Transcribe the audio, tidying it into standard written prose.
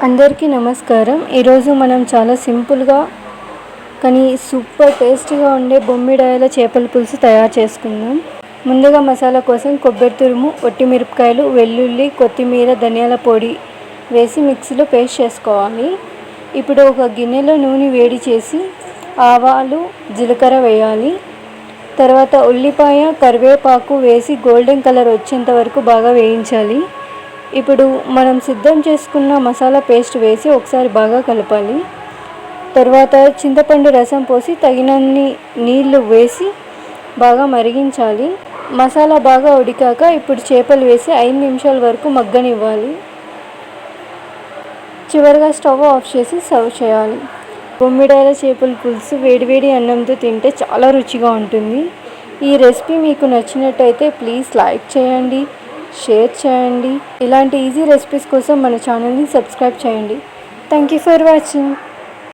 అందరికీ నమస్కారం. ఈరోజు మనం చాలా సింపుల్గా కానీ సూపర్ టేస్టీగా ఉండే బొమ్మిడాయల చేపల పులుసు తయారు చేసుకుందాం. ముందుగా మసాలా కోసం కొబ్బరి తురుము, ఒట్టిమిరపకాయలు, వెల్లుల్లి, కొత్తిమీర, ధనియాల పొడి వేసి మిక్సీలో పేస్ట్ చేసుకోవాలి. ఇప్పుడు ఒక గిన్నెలో నూనె వేడి చేసి ఆవాలు, జీలకర్ర వేయాలి. తర్వాత ఉల్లిపాయ, కరివేపాకు వేసి గోల్డెన్ కలర్ వచ్చేంత వరకు బాగా వేయించాలి. ఇప్పుడు మనం సిద్ధం చేసుకున్న మసాలా పేస్ట్ వేసి ఒకసారి బాగా కలపాలి. తర్వాత చింతపండు రసం పోసి తగినన్ని నీళ్లు వేసి బాగా మరిగించాలి. మసాలా బాగా ఉడికాక ఇప్పుడు చేపలు వేసి 5 నిమిషాల వరకు మగ్గనివ్వాలి. చివరిగా స్టవ్ ఆఫ్ చేసి సర్వ్ చేయాలి. బొమ్మిడాయల చేపల పులుసు వేడివేడి అన్నంతో తింటే చాలా రుచిగా ఉంటుంది. ఈ రెసిపీ మీకు నచ్చినట్టయితే ప్లీజ్ లైక్ చేయండి, షేర్ చేయండి. ఇలాంటి ఈజీ రెసిపీస్ కోసం మన ఛానల్ని సబ్స్క్రైబ్ చేయండి. Thank you for watching.